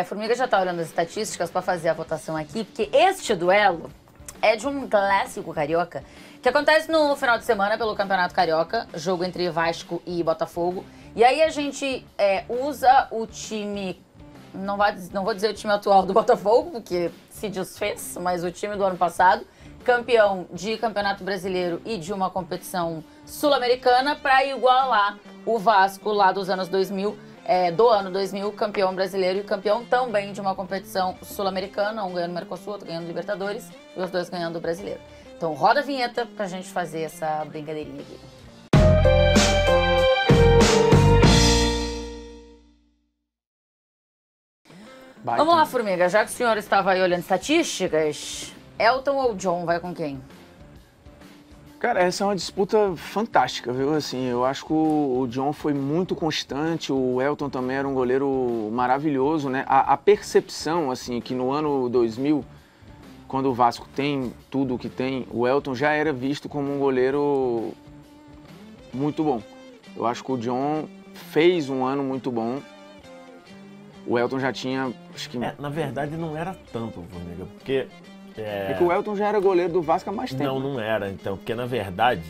Formiga já tá olhando as estatísticas para fazer a votação aqui, porque este duelo é de um clássico carioca que acontece no final de semana pelo Campeonato Carioca, jogo entre Vasco e Botafogo. E aí a gente usa o time, não vou dizer o time atual do Botafogo, porque se desfez, mas o time do ano passado, campeão de Campeonato Brasileiro e de uma competição sul-americana, para igualar o Vasco lá dos anos 2000, do ano 2000, campeão brasileiro e campeão também de uma competição sul-americana, um ganhando Mercosul, outro ganhando Libertadores, e os dois ganhando o brasileiro. Então roda a vinheta pra gente fazer essa brincadeirinha aqui. Vamos lá, Formiga, já que o senhor estava aí olhando estatísticas, Elton ou John vai com quem? Cara, essa é uma disputa fantástica, viu? Assim, eu acho que o John foi muito constante, o Elton também era um goleiro maravilhoso, né? A percepção, assim, que no ano 2000, quando o Vasco tem tudo o que tem, o Elton já era visto como um goleiro muito bom. Eu acho que o John fez um ano muito bom. O Elton já tinha, acho que... na verdade não era tanto, Formiga, porque... Porque o Elton já era goleiro do Vasco há mais tempo. Não era, então, porque na verdade,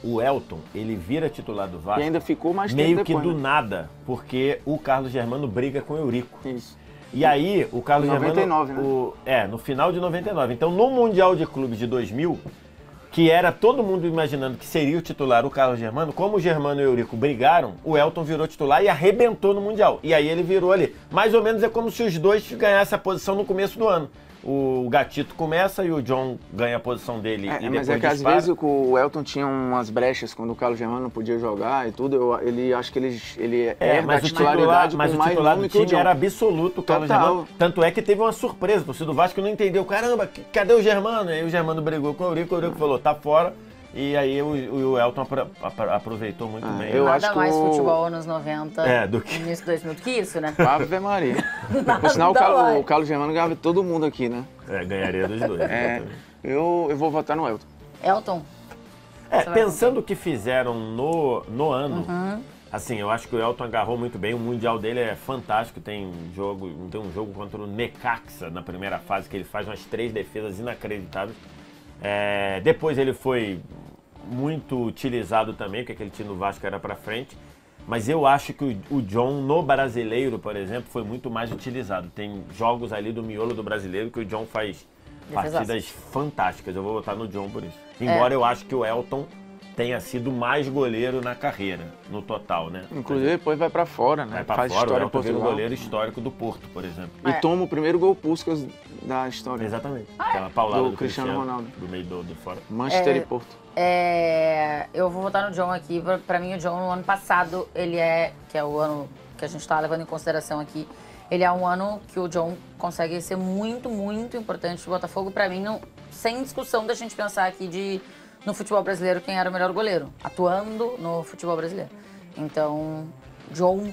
o Elton, ele vira titular do Vasco... E ainda ficou mais tempo meio depois, que do né? nada, porque o Carlos Germano briga com o Eurico. Isso. E aí, o Carlos 99, Germano... né? No final de 99. Então, no Mundial de Clubes de 2000, que era todo mundo imaginando que seria o titular o Carlos Germano, como o Germano e o Eurico brigaram, o Elton virou titular e arrebentou no Mundial. E aí ele virou ali. Mais ou menos é como se os dois ganhassem a posição no começo do ano. O Gatito começa e o John ganha a posição dele e depois mas é que dispara. às vezes o Elton tinha umas brechas quando o Carlos Germano não podia jogar e tudo. Acho que ele herda a titularidade mas com o mais titular nome do que o time John. era absoluto, o Carlos Total. Germano. Tanto é que teve uma surpresa, o torcedor do Vasco não entendeu. Caramba, cadê o Germano? E aí o Germano brigou com o Eurico falou, tá fora. E aí o Elton aproveitou muito bem. Eu Nada acho que mais futebol anos 90, do que... início de 2000 do que isso, né? Ave Maria. Por sinal, o Carlos Germano ganhava todo mundo aqui, né? Ganharia dos dois. Eu vou votar no Elton. Elton? Pensando o que fizeram no ano, assim, eu acho que o Elton agarrou muito bem, o Mundial dele é fantástico, tem um jogo contra o Necaxa na primeira fase, que ele faz umas 3 defesas inacreditáveis. Depois ele foi muito utilizado também, porque aquele time do Vasco era pra frente, mas eu acho que o John no Brasileiro, por exemplo, foi muito mais utilizado. Tem jogos ali do miolo do Brasileiro que o John faz partidas fantásticas. Eu vou votar no John por isso. Embora eu acho que o Elton tenha sido mais goleiro na carreira, no total, né? Inclusive depois vai pra fora, né? Vai pra Faz fora, história o Elton em vira o Portugal. goleiro histórico do Porto, por exemplo. E toma o primeiro gol Puskás da história. Exatamente. Aquela paulada do Cristiano Ronaldo. Do meio do fora. Manchester e Porto. Eu vou votar no John aqui. Pra mim, o John, no ano passado, que é o ano que a gente tá levando em consideração aqui, ele é um ano que o John consegue ser muito, muito importante pro Botafogo. Pra mim, sem discussão da gente pensar aqui no futebol brasileiro quem era o melhor goleiro, atuando no futebol brasileiro. Então, John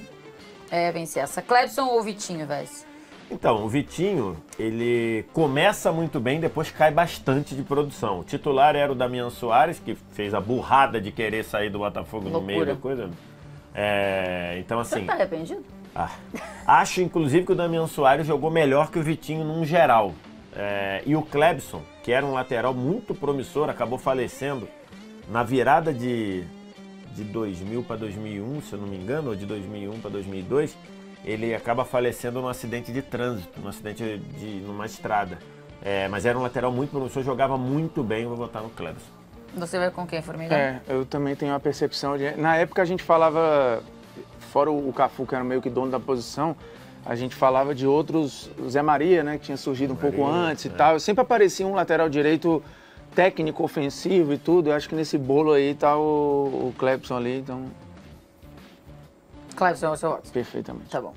vence essa. Clebson ou Vitinho, Vez? Então, o Vitinho, ele começa muito bem, depois cai bastante de produção. O titular era o Damian Soares, que fez a burrada de querer sair do Botafogo no meio da coisa. Então, assim... Você tá arrependido? Acho, inclusive, que o Damian Soares jogou melhor que o Vitinho num geral. E o Clebson, que era um lateral muito promissor, acabou falecendo na virada de 2000 para 2001, se eu não me engano, ou de 2001 para 2002, ele acaba falecendo num acidente de trânsito, numa estrada. Mas era um lateral muito promissor, jogava muito bem, vou votar no Clebson. Você vai com quem, Formiga? Eu também tenho a percepção de... Na época a gente falava, fora o Cafu, que era meio que dono da posição, a gente falava de outros, o Zé Maria, né, que tinha surgido um pouco antes e tal. Sempre aparecia um lateral direito técnico, ofensivo e tudo. Eu acho que nesse bolo aí tá o Clebson ali, então... Clebson é o seu voto? Perfeitamente. Tá bom.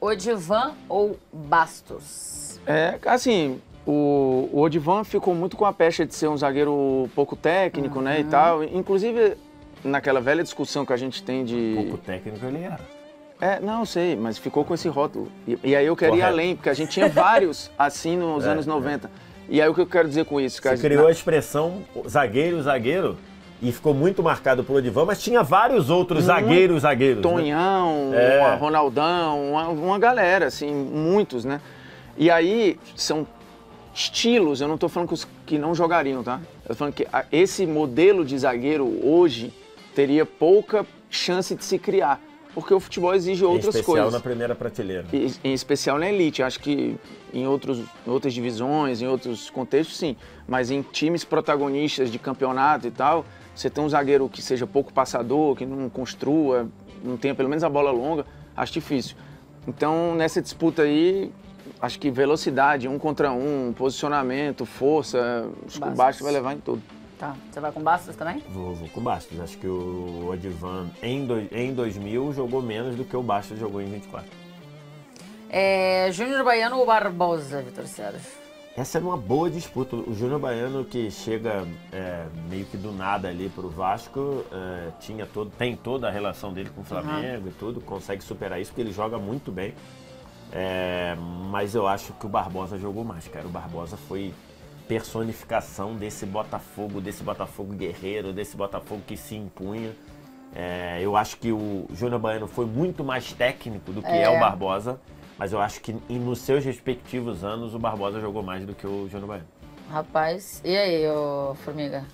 Odivan ou Bastos? Assim, o Odivan ficou muito com a pecha de ser um zagueiro pouco técnico, né, e tal. Inclusive, naquela velha discussão que a gente tem de... Pouco técnico ele era. Não, sei, mas ficou com esse rótulo. E aí eu quero ir além, porque a gente tinha vários assim nos anos 90. E aí o que eu quero dizer com isso? Você criou a expressão zagueiro, e ficou muito marcado pro Odivan, mas tinha vários outros zagueiros. Tonhão, Ronaldão, uma galera, assim, muitos, né? E aí, são estilos, eu não tô falando que não jogariam, tá? Eu tô falando que esse modelo de zagueiro hoje teria pouca chance de se criar, porque o futebol exige outras coisas. Em especial na primeira prateleira. Em especial na elite, acho que em outras divisões, em outros contextos, sim. Mas em times protagonistas de campeonato e tal, você tem um zagueiro que seja pouco passador, que não construa, não tenha pelo menos a bola longa, acho difícil. Então, nessa disputa aí, acho que velocidade, 1 contra 1, posicionamento, força, acho que o Bastos vai levar em tudo. Tá. Você vai com o Bastos também? Vou com o Bastos. Acho que o Odivan em 2000 jogou menos do que o Bastos jogou em 24. Júnior Baiano ou Barbosa, Vitor Sérgio? Essa é uma boa disputa. O Júnior Baiano, que chega meio que do nada ali pro Vasco, tem toda a relação dele com o Flamengo e tudo, consegue superar isso, porque ele joga muito bem. Mas eu acho que o Barbosa jogou mais, cara. O Barbosa foi personificação desse Botafogo guerreiro, desse Botafogo que se impunha. Eu acho que o Júnior Baiano foi muito mais técnico do que o Barbosa, mas eu acho que nos seus respectivos anos o Barbosa jogou mais do que o Júnior Baiano. Rapaz, e aí, Formiga?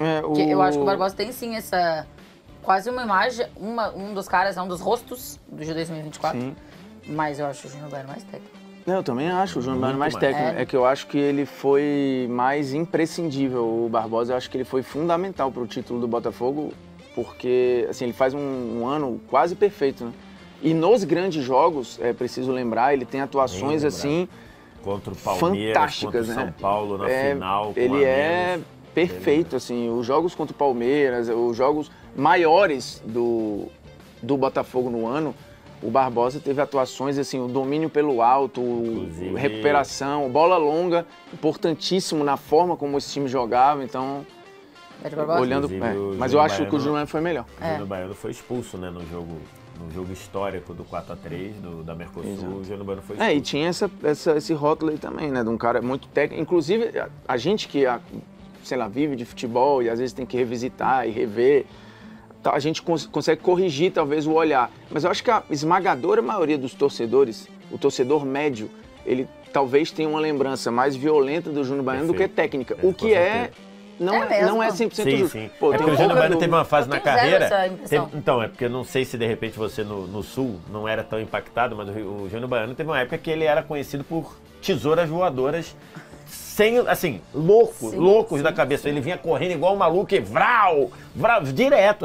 Eu acho que o Barbosa tem sim essa quase uma imagem, um dos caras, um dos rostos do G 2024, sim. Mas eu acho o Júnior Baiano mais técnico. Eu também acho o Júnior Baiano mais técnico. É que eu acho que ele foi mais imprescindível, o Barbosa. Eu acho que ele foi fundamental para o título do Botafogo, porque assim, ele faz um ano quase perfeito, né? E nos grandes jogos, é preciso lembrar, ele tem atuações assim contra o Palmeiras, fantásticas, contra o São Paulo na final. Ele é perfeito, assim, os jogos contra o Palmeiras, os jogos maiores do Botafogo no ano. O Barbosa teve atuações, assim, o domínio pelo alto, recuperação, bola longa, importantíssimo na forma como esse time jogava, então... olhando, mas eu acho que o Júnior foi melhor. O Júnior Baiano foi expulso, né, no jogo histórico do 4x3 da Mercosul. Exato. O Júnior Baiano foi expulso. E tinha esse rótulo aí também, né, de um cara muito técnico. Inclusive, a gente que, sei lá, vive de futebol e às vezes tem que revisitar e rever, a gente consegue corrigir talvez o olhar. Mas eu acho que a esmagadora maioria dos torcedores, o torcedor médio, ele talvez tenha uma lembrança mais violenta do Júnior Baiano do que técnica. O que não é 100% justo. Sim. Pô, porque o Júnior Baiano teve uma fase na carreira... Então, é porque eu não sei se de repente você no Sul não era tão impactado, mas o Júnior Baiano teve uma época que ele era conhecido por tesouras voadoras loucos da cabeça. Ele vinha correndo igual um maluco e vral, direto.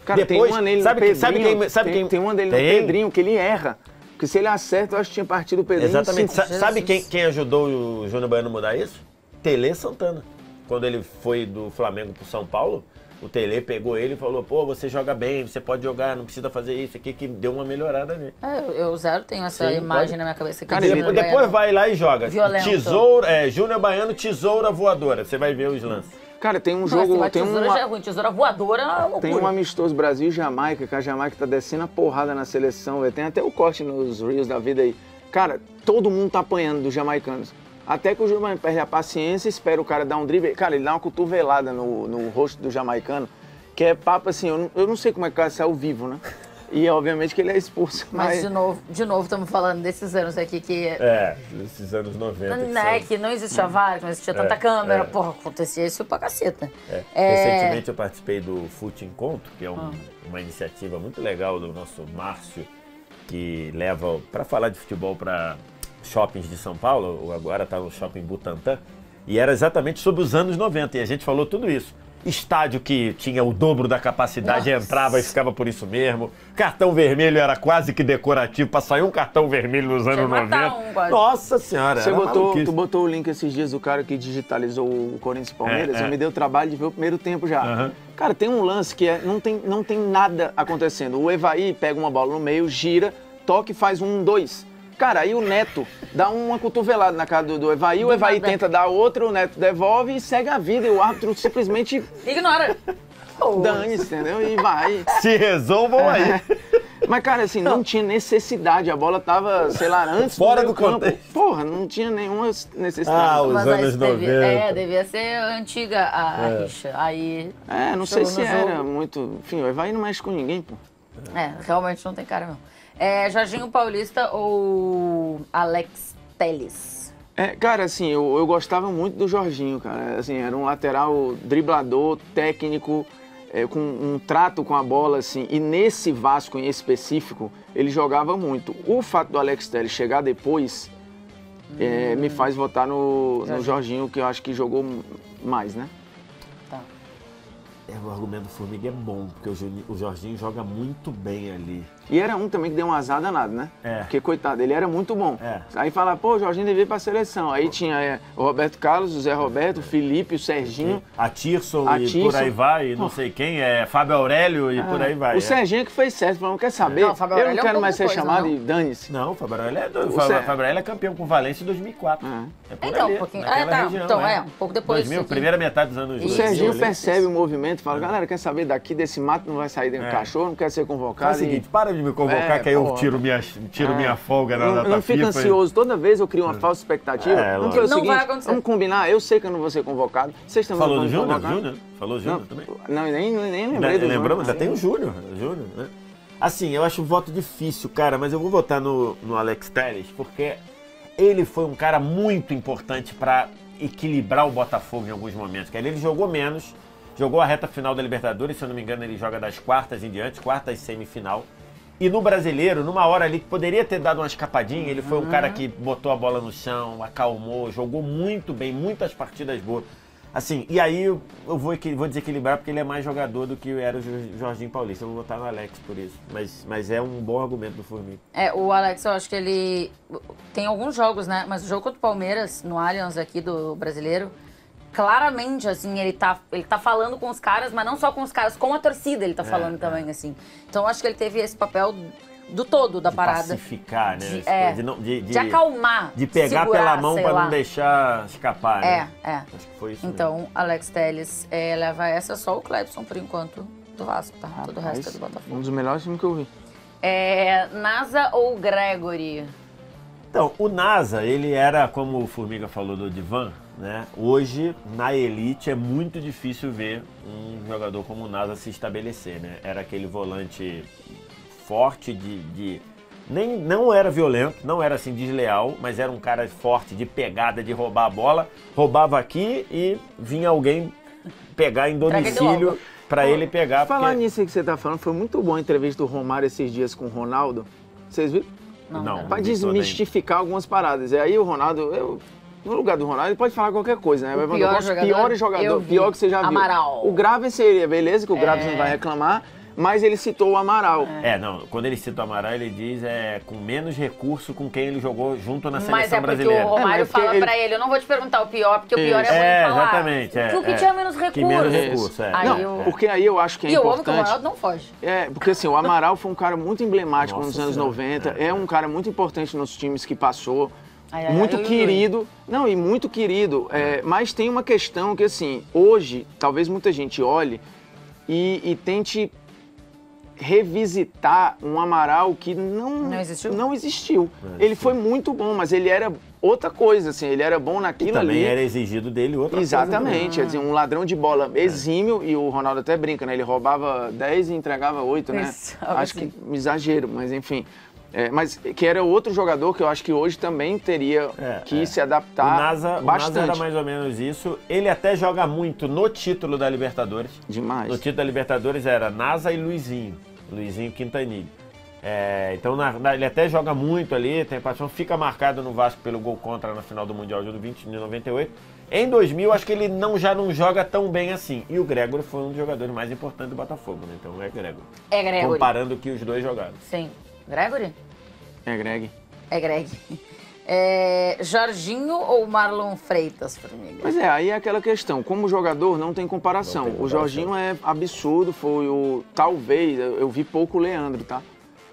Cara, depois, tem uma nele tem uma dele no Pedrinho que ele erra. Porque se ele acerta, eu acho que tinha partido o Pedrinho. Exatamente. Sabe quem ajudou o Júnior Baiano a mudar isso? Tele Santana. Quando ele foi do Flamengo pro São Paulo, o Tele pegou ele e falou, pô, você joga bem, você pode jogar, não precisa fazer isso aqui, que deu uma melhorada nele. Eu zero tenho essa imagem na minha cabeça. Cara, depois vai lá e joga. Júnior Baiano, tesoura voadora. Você vai ver os lances. Cara, tem um jogo... já é ruim, tesoura voadora é uma loucura. Tem um amistoso Brasil e Jamaica, que a Jamaica tá descendo a porrada na seleção, véio. Tem até o corte nos Reels da vida aí. Cara, todo mundo tá apanhando dos jamaicanos. Até que o Júnior perde a paciência, espera o cara dar um drible. Cara, ele dá uma cotovelada no rosto do jamaicano, que é papo assim, eu não sei como é que o cara saiu vivo, né? E obviamente que ele é expulso. Mas de novo estamos falando desses anos aqui que... desses anos 90. Que não existia VAR, não existia tanta câmera, porra, acontecia isso pra caceta. Recentemente eu participei do Fute Encontro, que é uma iniciativa muito legal do nosso Márcio, que leva para falar de futebol para shoppings de São Paulo, agora está no shopping Butantã, e era exatamente sobre os anos 90, e a gente falou tudo isso. Estádio que tinha o dobro da capacidade, entrava e ficava por isso mesmo. Cartão vermelho era quase que decorativo, para sair um cartão vermelho nos anos 90. Nossa Senhora, tu botou o link esses dias do cara que digitalizou o Corinthians e Palmeiras, me deu trabalho de ver o primeiro tempo já. Cara, tem um lance que não tem nada acontecendo. O Evaí pega uma bola no meio, gira, toca e faz 1-2. Cara, aí o Neto dá uma cotovelada na cara do Evaí, o Evaí tenta dar outra, o Neto devolve e segue a vida. E o árbitro simplesmente... ignora. Dane-se, entendeu? E vai. Se resolvam aí. Mas, cara, assim, não tinha necessidade. A bola tava, sei lá, antes Fora do campo. contexto. Porra, não tinha nenhuma necessidade. Os Mas anos 90. devia ser antiga a rixa. Aí. Não sei se era jogo. muito... Enfim, o Evaí não mexe com ninguém, pô. Realmente não tem cara, não. Jorginho Paulista ou Alex Telles? Cara, assim, eu gostava muito do Jorginho, cara. Assim, era um lateral driblador, técnico, com um trato com a bola, assim. E nesse Vasco em específico, ele jogava muito. O fato do Alex Telles chegar depois me faz votar no Jorginho, que eu acho que jogou mais, né? Tá. O argumento do Formiga é bom, porque o Jorginho joga muito bem ali. E era um também que deu um azar danado, né? Porque, coitado, ele era muito bom. Aí fala, pô, o Jorginho devia ir pra seleção. Aí tinha o Roberto Carlos, o Zé Roberto, o Felipe, o Serginho. A Tirson e por aí vai, e não sei quem, Fábio Aurélio e por aí vai. O Serginho que fez certo, falou, não quer saber? Não, Fábio eu não Aurélio quero mais ser coisa, chamado não. e dane-se. Não, o Fábio Aurélio é campeão com o Valência em 2004. É por Então, ali, um pouquinho. naquela região, Então, um pouco depois. 2000, primeira metade dos anos 2000. O Serginho ali. percebe o movimento, fala, galera, quer saber daqui desse mato, não vai sair dentro do cachorro, não quer ser convocado. Faz o seguinte, para de me convocar que aí eu tiro minha folga na data Não fica FIFA. ansioso, toda vez eu crio uma falsa expectativa. Não, que é o Não seguinte, vai acontecer. vamos combinar, eu sei que eu não vou ser convocado, vocês também Falou não do vão me Júnior? convocar. Júnior? Falou Júnior também? Não, nem lembrei do Júnior. Lembramos? Ainda tem o Júnior, né? Assim, eu acho o voto difícil, cara, mas eu vou votar no Alex Telles, porque ele foi um cara muito importante para equilibrar o Botafogo em alguns momentos. Ele jogou menos, jogou a reta final da Libertadores, se eu não me engano ele joga das quartas em diante, quartas e semifinal. E no Brasileiro, numa hora ali que poderia ter dado uma escapadinha, ele foi um cara que botou a bola no chão, acalmou, jogou muito bem, muitas partidas boas. Assim, e aí eu vou desequilibrar porque ele é mais jogador do que era o Jorginho Paulista. Eu vou votar no Alex por isso. Mas é um bom argumento do Formiga. O Alex, eu acho que ele tem alguns jogos, né? Mas o jogo contra o Palmeiras, no Allianz aqui do Brasileiro, claramente, assim, ele tá falando com os caras, mas não só com os caras, com a torcida ele tá falando também, assim. Então eu acho que ele teve esse papel do todo da parada. Pacificar, né? De acalmar. De pegar segurar, pela mão pra lá. não deixar escapar, né? Acho que foi isso então, mesmo. Alex Telles leva essa, só o Clebson, por enquanto, do Vasco, tá? Todo o resto é do Botafogo. Um dos melhores filmes que eu vi. NASA ou Gregory? Então, o NASA, ele era, como o Formiga falou do Divan, né? Hoje, na elite, é muito difícil ver um jogador como o NASA se estabelecer, né? Era aquele volante forte não era violento, não era assim desleal, mas era um cara forte de pegada, de roubar a bola, roubava aqui e vinha alguém pegar em domicílio pra ele pegar. Falar nisso aí que você tá falando, foi muito bom a entrevista do Romário esses dias com o Ronaldo. Vocês viram? Não. Pra desmistificar algumas paradas. E aí o Ronaldo, no lugar do Ronaldo, ele pode falar qualquer coisa, né? O pior jogador, pior que você já viu. Amaral. O Graven seria, beleza, que o Graven não vai reclamar, mas ele citou o Amaral. Quando ele cita o Amaral, ele diz com menos recurso com quem ele jogou junto na Mas seleção brasileira. Mas o Romário fala pra ele, eu não vou te perguntar o pior, porque o pior é ruim falar. Exatamente. O que tinha menos recurso. Que menos recurso, Porque aí eu acho que é importante. E eu amo que o Ronaldo não foge. Porque assim, o Amaral foi um cara muito emblemático nos anos 90, é um cara muito importante nos times que passou. Muito querido, e muito querido, mas tem uma questão que assim, hoje, talvez muita gente olhe e tente revisitar um Amaral que não existiu. Ele foi muito bom, mas ele era outra coisa, assim, ele era bom naquilo ali. Também era exigido dele outra Exatamente, coisa. Exatamente, um ladrão de bola exímio, e o Ronaldo até brinca, né? Ele roubava 10 e entregava 8, né? Acho que exagero, mas enfim. Mas que era outro jogador que eu acho que hoje também teria que se adaptar bastante. O NASA era mais ou menos isso. Ele até joga muito no título da Libertadores. Demais. No título da Libertadores era NASA e Luizinho Quintanilha. Então ele até joga muito ali, tem paixão, fica marcado no Vasco pelo gol contra na final do Mundial de 98. Em 2000, acho que ele já não joga tão bem assim. E o Gregory foi um dos jogadores mais importantes do Botafogo, né? Então é Gregory. É Gregory. Comparando o que os dois jogaram. Sim. Gregory? É Greg. É Greg. Jorginho ou Marlon Freitas, Formiga? Mas aí é aquela questão, como jogador não tem comparação. O Jorginho é absurdo, talvez, eu vi pouco o Leandro, tá?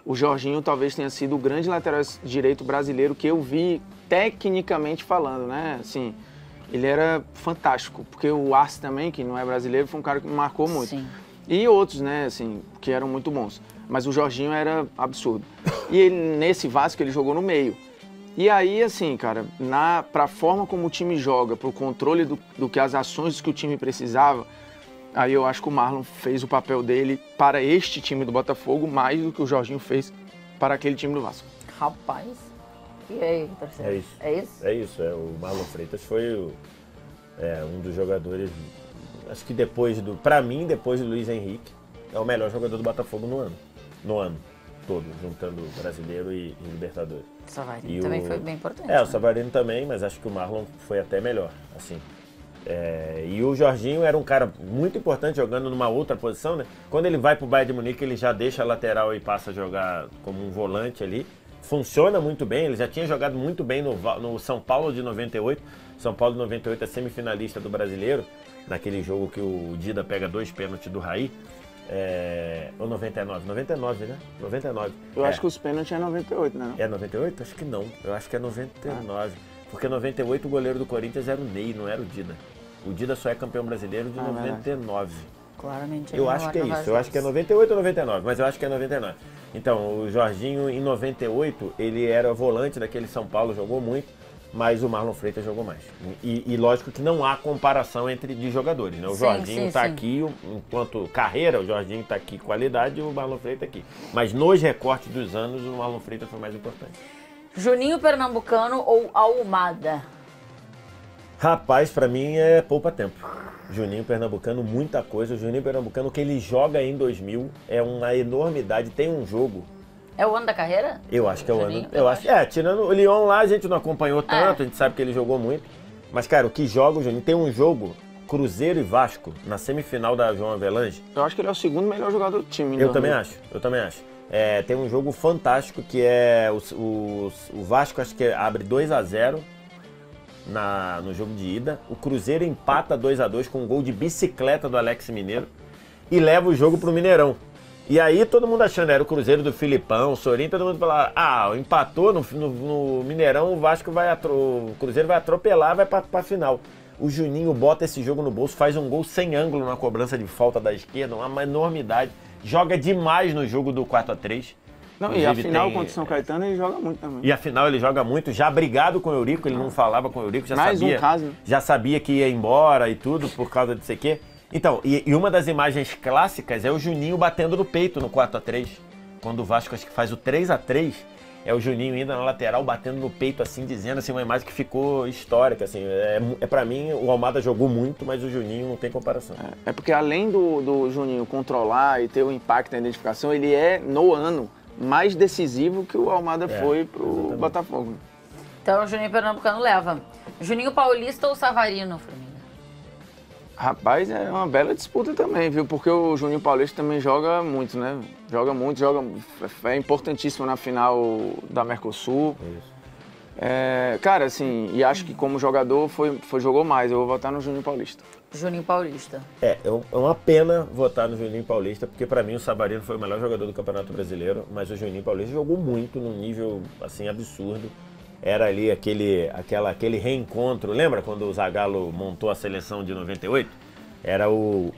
O Jorginho talvez tenha sido o grande lateral direito brasileiro que eu vi tecnicamente falando, né? Assim, ele era fantástico, porque o Arce também, que não é brasileiro, foi um cara que me marcou muito. Sim. E outros, né, assim, que eram muito bons. mas o Jorginho era absurdo. E ele, nesse Vasco ele jogou no meio. E aí, assim, cara, pra forma como o time joga, pro controle do que as ações que o time precisava, aí eu acho que o Marlon fez o papel dele para este time do Botafogo mais do que o Jorginho fez para aquele time do Vasco. Rapaz, e aí, parceiro? É isso. É isso? É isso, o Marlon Freitas foi um dos jogadores, acho que pra mim, depois do Luiz Henrique, é o melhor jogador do Botafogo no ano todo, juntando Brasileiro e Libertadores. O Savarino também foi bem importante. O Savarino também, mas acho que o Marlon foi até melhor, assim. E o Jorginho era um cara muito importante jogando numa outra posição, né? Quando ele vai pro Bayern de Munique, ele já deixa a lateral e passa a jogar como um volante ali. Funciona muito bem, ele já tinha jogado muito bem no São Paulo de 98. São Paulo de 98 é semifinalista do Brasileiro, naquele jogo que o Dida pega 2 pênaltis do Raí. Ou 99? 99, né? 99. Eu acho que os pênaltis é 98, né? É 98? Acho que não. Eu acho que é 99. Porque 98 o goleiro do Corinthians era o Ney, não era o Dida. O Dida só é campeão brasileiro de 99. Claramente. Eu acho que é isso. Eu acho que é 98 ou 99, mas eu acho que é 99. Então, o Jorginho em 98, ele era volante daquele São Paulo, jogou muito, mas o Marlon Freitas jogou mais. E lógico que não há comparação de jogadores, né? O Jorginho está aqui, enquanto carreira, o Jorginho está aqui qualidade e o Marlon Freitas aqui. Mas nos recortes dos anos, o Marlon Freitas foi mais importante. Juninho Pernambucano ou Almada? Rapaz, pra mim é poupa-tempo. Juninho Pernambucano, muita coisa. O Juninho Pernambucano, que ele joga em 2000, é uma enormidade. Tem um jogo... É o ano da carreira? Eu acho que é o Juninho, ano. Eu acho. Tirando o Lyon lá, a gente não acompanhou tanto, a gente sabe que ele jogou muito. Mas, cara, o que joga o Juninho... Tem um jogo, Cruzeiro e Vasco, na semifinal da João Avelange. Eu acho que ele é o segundo melhor jogador do time. Eu também acho. Tem um jogo fantástico que é o Vasco, acho que abre 2-0 no jogo de ida. O Cruzeiro empata 2-2 com um gol de bicicleta do Alex Mineiro e leva o jogo pro Mineirão. E aí todo mundo achando, era o Cruzeiro do Filipão, o Sorin, todo mundo falava, empatou no Mineirão, o Cruzeiro vai atropelar, vai pra final. O Juninho bota esse jogo no bolso, faz um gol sem ângulo na cobrança de falta da esquerda, uma enormidade. Joga demais no jogo do 4-3. Não, e a final contra o São Caetano ele joga muito também. E a final ele joga muito, já brigado com o Eurico, ele não falava com o Eurico, já mais sabia. Um caso, né? Já sabia que ia embora e tudo, por causa de sei o quê. Então, e uma das imagens clássicas é o Juninho batendo no peito no 4-3. Quando o Vasco acho que faz o 3-3, é o Juninho ainda na lateral batendo no peito assim, dizendo assim, uma imagem que ficou histórica, assim. Pra mim, o Almada jogou muito, mas o Juninho não tem comparação. É porque além do Juninho controlar e ter o impacto na identificação, ele é, no ano, mais decisivo que o Almada foi pro exatamente. Botafogo. Então o Juninho Pernambucano leva. Juninho Paulista ou Savarino, Formiga? Rapaz, é uma bela disputa também, viu? Porque o Juninho Paulista também joga muito, né? Joga muito, é importantíssimo na final da Mercosul. Isso. Cara, assim, e acho que como jogador jogou mais. Eu vou votar no Juninho Paulista. Juninho Paulista. É uma pena votar no Juninho Paulista, porque pra mim o Savarino foi o melhor jogador do Campeonato Brasileiro, mas o Juninho Paulista jogou muito, num nível, assim, absurdo. Era ali aquele reencontro, lembra quando o Zagallo montou a seleção de 98? Era o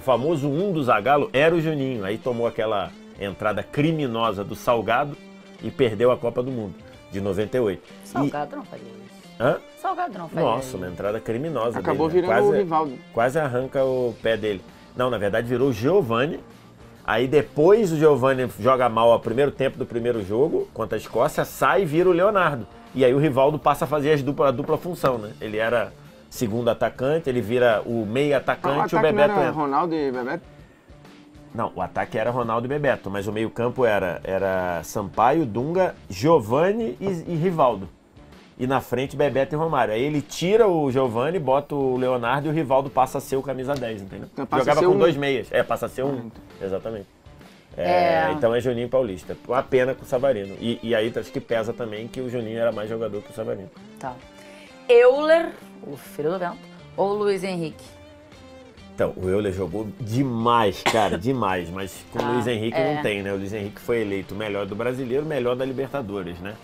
famoso do Zagallo, era o Juninho. Aí tomou aquela entrada criminosa do Salgado e perdeu a Copa do Mundo, de 98. Salgado não faria isso. Hã? Salgado não faria Nossa, isso. uma entrada criminosa. Acabou dele, né? virando o Rivaldo. Quase arranca o pé dele. Não, na verdade virou o Giovani. Aí depois o Giovani joga mal ao primeiro tempo do primeiro jogo, contra a Escócia, sai e vira o Leonardo. E aí o Rivaldo passa a fazer a dupla função, né? Ele era segundo atacante, ele vira o meio atacante e o Bebeto não era entra. Ronaldo e Bebeto? Não, o ataque era Ronaldo e Bebeto, mas o meio campo era Sampaio, Dunga, Giovani e Rivaldo. E na frente Bebeto e Romário. Aí ele tira o Giovani, bota o Leonardo e o Rivaldo passa a ser o camisa 10, entendeu? Então, jogava com 2 meias. Passa a ser um. Exatamente. Então é Juninho Paulista. Uma pena com o Savarino. E aí acho que pesa também que o Juninho era mais jogador que o Savarino. Tá. Euler, o filho do vento, ou Luiz Henrique? Então, o Euler jogou demais, cara, demais. Mas com o Luiz Henrique não tem, né? O Luiz Henrique foi eleito o melhor do Brasileiro, o melhor da Libertadores, né?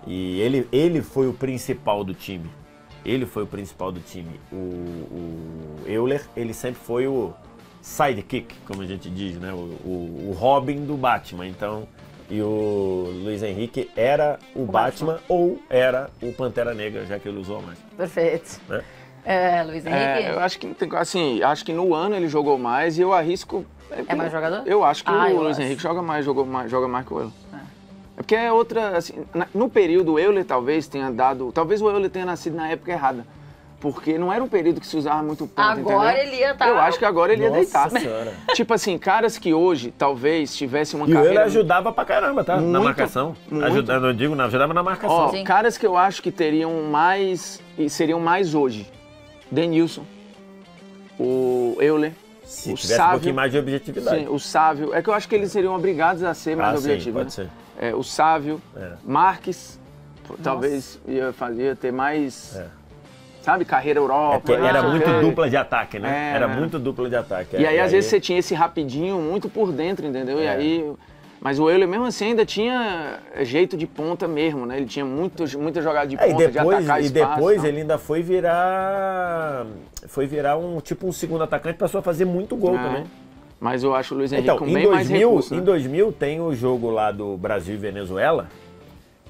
E ele foi o principal do time. O Euler, ele sempre foi sidekick, como a gente diz, né? O Robin do Batman. Então, e o Luiz Henrique era o Batman ou era o Pantera Negra, já que ele usou mais. Perfeito. Né? Luiz Henrique? Eu acho que assim, acho que no ano ele jogou mais e eu arrisco. É mais jogador? Eu acho que o Luiz Henrique joga mais que o Euler. É porque é outra, assim, no período o Euler talvez o Euler tenha nascido na época errada. Porque não era um período que se usava muito ponto, agora entendeu? ele ia estar... Eu acho que agora ele ia deitar. Senhora. Tipo assim, caras que hoje talvez tivessem uma e carreira... E ele ajudava pra caramba, tá? Na marcação. Muito. Ajudava na marcação. Ó, caras que eu acho que teriam mais... e seriam mais hoje. Denilson, o Euler, se o tivesse Sávio, um pouquinho mais de objetividade. Sim, o Sávio. É que eu acho que eles seriam obrigados a ser mais objetivos. Pode ser. O Sávio, Marques, talvez ia ter mais... Sabe, carreira Europa. Era muito dupla de ataque, né? Era muito dupla de ataque. E aí, às vezes, você tinha esse rapidinho muito por dentro, entendeu? E aí... Mas o Euler, mesmo assim, ainda tinha jeito de ponta mesmo, né? Ele tinha muita jogada de ponta, de atacar espaço. E depois ele ainda foi virar um segundo atacante, passou a fazer muito gol também. Mas eu acho o Luiz Henrique com bem mais recurso, né? Em 2000 tem o jogo lá do Brasil e Venezuela,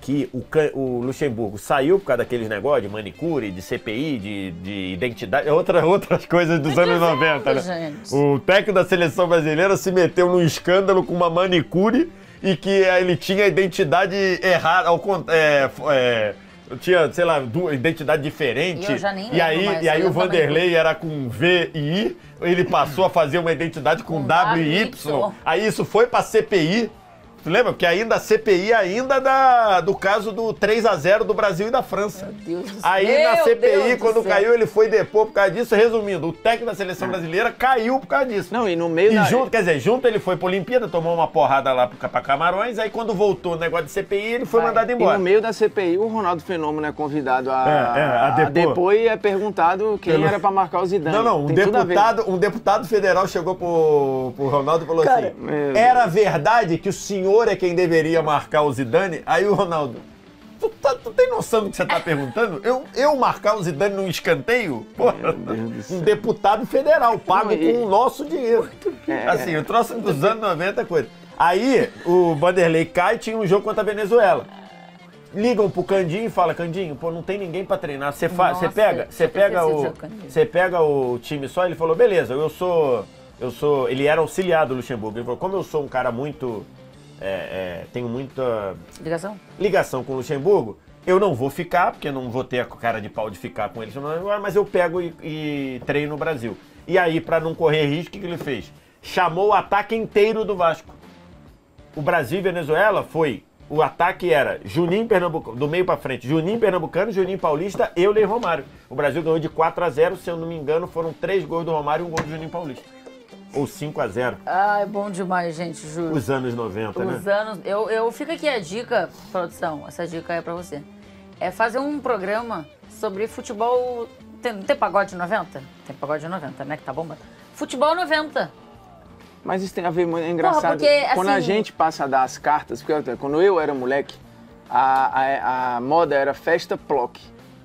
que o Luxemburgo saiu por causa daqueles negócios de manicure, de CPI, de identidade, outras coisas dos anos 90, né? Gente. O técnico da seleção brasileira se meteu num escândalo com uma manicure e que ele tinha identidade errada, tinha, sei lá, identidade diferente. Eu já nem e aí, lembro, e aí o Vanderlei era com V e I, ele passou a fazer uma identidade com W e Y. Aí isso foi pra CPI. Tu lembra? Porque ainda a CPI do caso do 3-0 do Brasil e da França. Meu Deus do Aí céu. na CPI, Deus quando caiu, ele foi depor por causa disso. Resumindo, o técnico da seleção brasileira caiu por causa disso. Não, e no meio junto ele foi pra Olimpíada, tomou uma porrada lá pra Camarões, aí quando voltou o negócio de CPI, ele foi mandado embora. E no meio da CPI, o Ronaldo Fenômeno é convidado a depor e é perguntado quem era pra marcar o Zidane. Não, um deputado federal chegou pro Ronaldo e falou assim, era verdade que o senhor é quem deveria marcar o Zidane? Aí o Ronaldo, tu tem noção do que você tá perguntando? Eu marcar o Zidane num escanteio? Porra, um deputado federal, pago com o nosso dinheiro. Assim, o troço dos anos 90 é coisa. Aí o Vanderlei cai e tinha um jogo contra a Venezuela. Ligam pro Candinho e falam, Candinho, pô, não tem ninguém pra treinar. Você pega o time só? Ele falou, beleza, ele era auxiliar do Luxemburgo. Ele falou, como eu sou um cara muito... tenho muita ligação com o Luxemburgo, eu não vou ficar, porque não vou ter a cara de pau de ficar com ele, mas eu pego e treino no Brasil. E aí, pra não correr risco, o que ele fez? Chamou o ataque inteiro do Vasco. O Brasil e Venezuela o ataque era Juninho Pernambucano, do meio pra frente, Juninho Pernambucano, Juninho Paulista, Euler e Romário. O Brasil ganhou de 4-0, se eu não me engano, foram 3 gols do Romário e 1 gol do Juninho Paulista. Ou 5-0. Ai, bom demais, gente, juro. Os anos 90, né? Os anos... Eu fico aqui a dica, produção, essa dica é pra você. É fazer um programa sobre futebol... Tem pagode 90? Tem pagode 90, né? Que tá bombando. Futebol 90. Mas isso tem a ver, é engraçado. Porque, quando a gente passa a dar as cartas, porque quando eu era moleque, a moda era festa plock,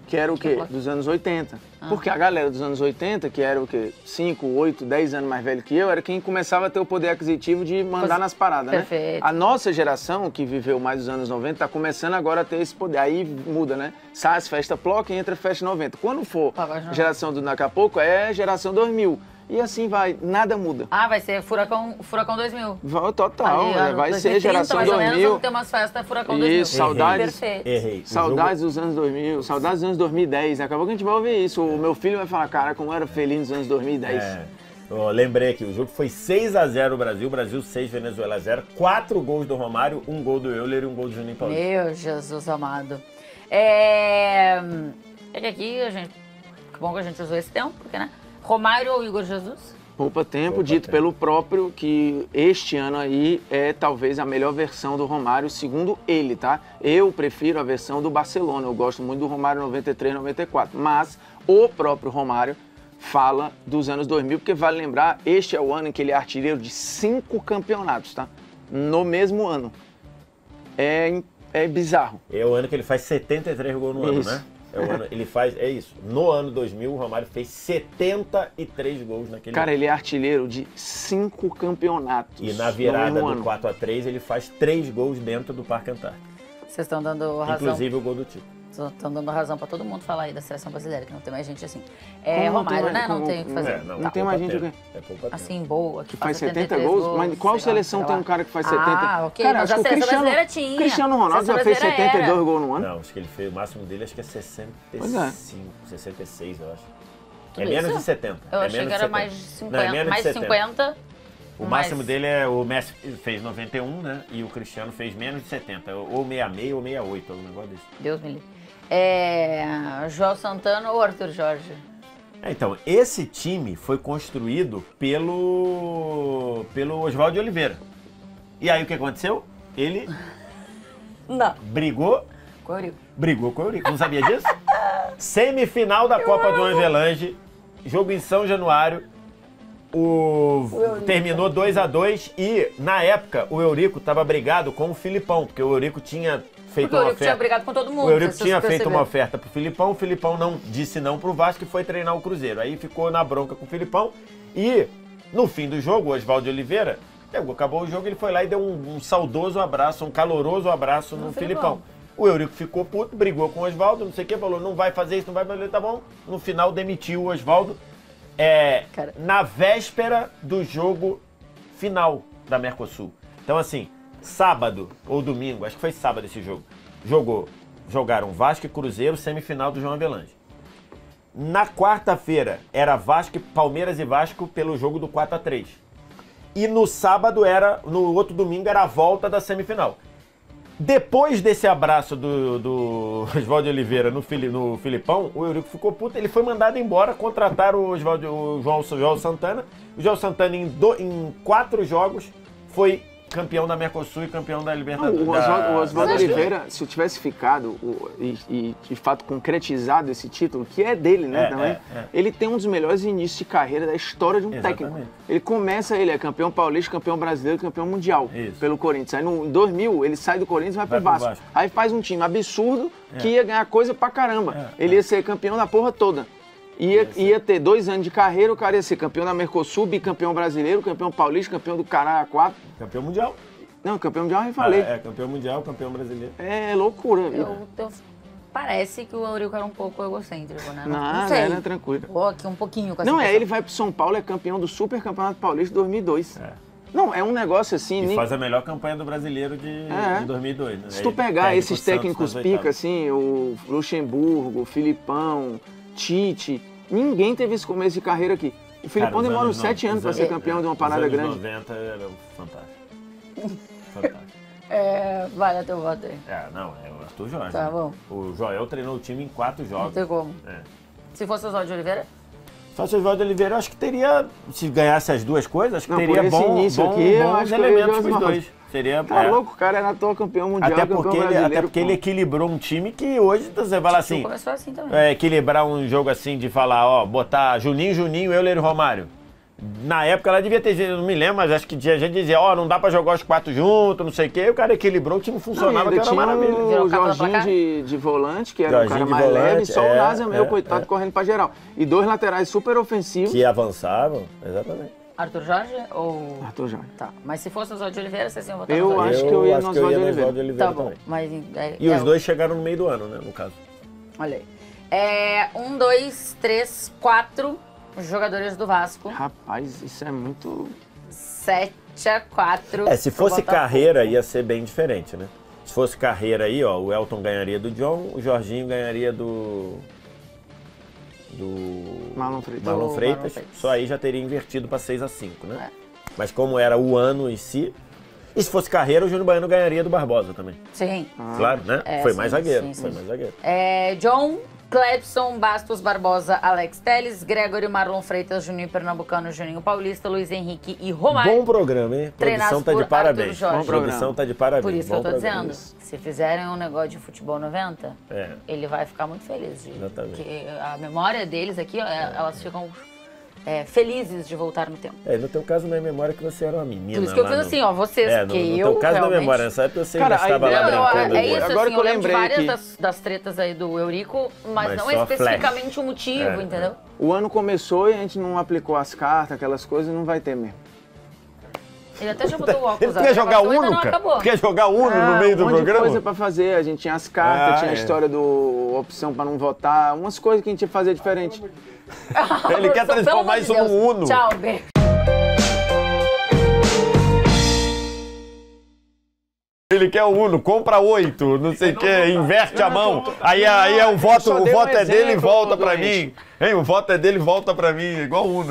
que era o quê? Dos anos 80. Porque a galera dos anos 80, que era o quê? 5, 8, 10 anos mais velho que eu, era quem começava a ter o poder aquisitivo de mandar nas paradas, Perfeito. Né? A nossa geração, que viveu mais dos anos 90, tá começando agora a ter esse poder. Aí muda, né? Sai as festas plock e entra festa 90. Quando for geração do daqui a pouco, é geração 2000. E assim vai, nada muda. Vai ser Furacão 2000. Total, vai 2030, ser geração mais 2000. Ou menos, vamos ter umas festas Furacão 2000. Isso, saudades. Errei. Saudades dos anos 2000, saudades dos anos 2010. Acabou que a gente vai ouvir isso. O meu filho vai falar, cara, como eu era feliz nos anos 2010. Lembrei aqui, o jogo foi 6-0 Brasil 6, Venezuela 0. 4 gols do Romário, 1 gol do Euler e 1 gol do Juninho Paulista. Meu Jesus amado. É que aqui, que bom que a gente usou esse tempo, porque, né? Romário ou Igor Jesus? Poupa tempo, dito pelo próprio que este ano aí é talvez a melhor versão do Romário, segundo ele, tá? Eu prefiro a versão do Barcelona, eu gosto muito do Romário 93, 94, mas o próprio Romário fala dos anos 2000, porque vale lembrar, este é o ano em que ele é artilheiro de 5 campeonatos, tá? No mesmo ano. É bizarro. É o ano que ele faz 73 gols no ano, né? Ele faz, é isso. No ano 2000, o Romário fez 73 gols naquele Cara, ano. ele é artilheiro de 5 campeonatos. E na virada do 4-3, ele faz 3 gols dentro do Parque Antártico. Vocês estão dando razão. Inclusive o gol do Tico. Estão dando razão pra todo mundo falar aí da seleção brasileira, que não tem mais gente assim. Romário, né? Não tem o que fazer. Não tem mais gente assim, boa. Que faz 70 gols? Mas qual seleção tem um cara que faz 70? Ah, ok. Cara, mas a seleção brasileira tinha. Cristiano Ronaldo já fez 72 gols no ano? Não, acho que ele fez, o máximo dele acho que é 65, 66, eu acho. Tudo menos isso? de 70. Eu achei que era mais de 50. Mais de 50. O máximo dele o Messi fez 91, né? E o Cristiano fez menos de 70. Ou 66 ou 68, algum negócio desse. Deus me livre. João Santana ou Arthur Jorge? Então, esse time foi construído pelo Oswaldo de Oliveira. E aí o que aconteceu? Ele brigou com o Eurico. Não sabia disso? Semifinal da Copa do Angelange, jogo em São Januário. Terminou 2-2 e, na época, o Eurico estava brigado com o Filipão, porque o Eurico tinha feito uma oferta. Tinha brigado com todo mundo. O Eurico tinha feito uma oferta pro Filipão, o Filipão não disse não pro Vasco e foi treinar o Cruzeiro. Aí ficou na bronca com o Filipão e, no fim do jogo, o Oswaldo de Oliveira, acabou o jogo, ele foi lá e deu um saudoso abraço, um caloroso abraço no Filipão. O Eurico ficou puto, brigou com o Oswaldo, não sei o que, falou, não vai fazer isso, não vai fazer, tá bom. No final demitiu o Oswaldo. Na véspera do jogo final da Mercosul. Então, assim, sábado ou domingo, acho que foi sábado esse jogo, jogaram Vasco e Cruzeiro, semifinal do João Avelange. Na quarta-feira era Palmeiras e Vasco pelo jogo do 4-3. E no sábado no outro domingo era a volta da semifinal. Depois desse abraço do Oswaldo de Oliveira no Filipão, o Eurico ficou puto, ele foi mandado embora, contrataram o João Santana. O João Santana, em 4 jogos, foi campeão da Mercosul e campeão da Libertadores. O Oswaldo Oliveira, se eu tivesse ficado e de fato concretizado esse título, que é dele, né, também, ele tem um dos melhores inícios de carreira da história de um técnico. Ele é campeão paulista, campeão brasileiro, campeão mundial pelo Corinthians. Aí no 2000 ele sai do Corinthians e vai pro Vasco. Aí faz um time absurdo que ia ganhar coisa pra caramba. Ele ia ser campeão da porra toda. Ia ter 2 anos de carreira, o cara ia ser campeão da Mercosul, bicampeão brasileiro, campeão paulista, campeão do Caralho 4. Campeão mundial. Não, campeão mundial eu já falei. Campeão mundial, campeão brasileiro. É loucura. Parece que o Eurico era um pouco egocêntrico, né? Não sei. Era tranquilo. Aqui um pouquinho com essa Não, ele vai pro São Paulo, é campeão do Super Campeonato Paulista de 2002. Não, é um negócio assim... E faz a melhor campanha do brasileiro de 2002, né? Se tu pegar esses técnicos pica, assim, o Luxemburgo, o Filipão, Tite, ninguém teve esse começo de carreira aqui. O Filipão demora uns 7 anos para ser campeão de uma parada grande. Os anos 90 eram fantásticos. Fantástico. Vale a teu voto aí. Não, é o Arthur Jorge. Tá bom. O Joel treinou o time em 4 jogos. Não tem como. Se fosse o Oswaldo de Oliveira? Se fosse o Oswaldo de Oliveira, eu acho que teria, se ganhasse as duas coisas, acho que teria bons elementos para os dois. Seria, tá louco, o cara era atual campeão mundial, até porque ele equilibrou um time que hoje, você fala assim, começou assim também. Equilibrar um jogo assim de falar, botar Juninho, Euler e Romário. Na época ela devia ter, não me lembro, mas acho que a gente dizia, não dá pra jogar os 4 juntos, não sei o quê. E o cara equilibrou, o time funcionava, que era maravilha. O Jorginho de volante, que era um cara mais leve, só o Nasa meio coitado correndo pra geral. E 2 laterais super ofensivos. Que avançavam, exatamente. Arthur Jorge ou... Arthur Jorge. Tá, mas se fosse o Oswaldo de Oliveira, vocês iam votar no Oswaldo? Eu acho que eu ia no Oswaldo de Oliveira. Tá bom, mas... E os dois chegaram no meio do ano, né, no caso. Olha aí. 1, 2, 3, 4 jogadores do Vasco. Rapaz, isso é muito... 7-4. Se fosse carreira, ia ser bem diferente, né? Se fosse carreira aí, o Elton ganharia do John, o Jorginho ganharia do Marlon Freitas. Só aí já teria invertido para 6-5, né? Mas como era o ano em si... E se fosse carreira, o Júnior Baiano ganharia do Barbosa também. Sim. Claro, né? Foi mais zagueiro. Sim. Foi mais zagueiro. John, Cledson, Bastos, Barbosa, Alex Telles, Gregory, Marlon Freitas, Juninho Pernambucano, Juninho Paulista, Luiz Henrique e Romário. Bom programa, hein? Produção tá de parabéns. Produção tá de parabéns. Por isso que eu tô dizendo. Se fizerem um negócio de futebol 90, ele vai ficar muito feliz. Exatamente. Porque a memória deles aqui, elas ficam felizes de voltar no tempo. No teu caso, na memória que você era uma menina. Por isso que eu fiz assim, ó, vocês, porque eu no teu caso, realmente... na memória, nessa época você Cara, ainda estava lá brincando. É isso, Agora assim, que eu lembro de lembrei várias das tretas aí do Eurico, mas não só especificamente o motivo, entendeu? O ano começou e a gente não aplicou as cartas, aquelas coisas, não vai ter mesmo. Ele até já botou o óculos. Ele quer jogar Uno, cara? Quer jogar Uno no meio do um monte de programa? coisa pra fazer. A gente tinha as cartas, tinha a história do opção pra não votar, umas coisas que a gente ia fazer diferente. Ele quer transformar isso num Uno. Tchau, beijo. Ele quer o Uno, compra 8, não sei o que, inverte a mão. Aí é o voto é dele e volta pra mim. O voto é dele e volta pra mim, igual o Uno.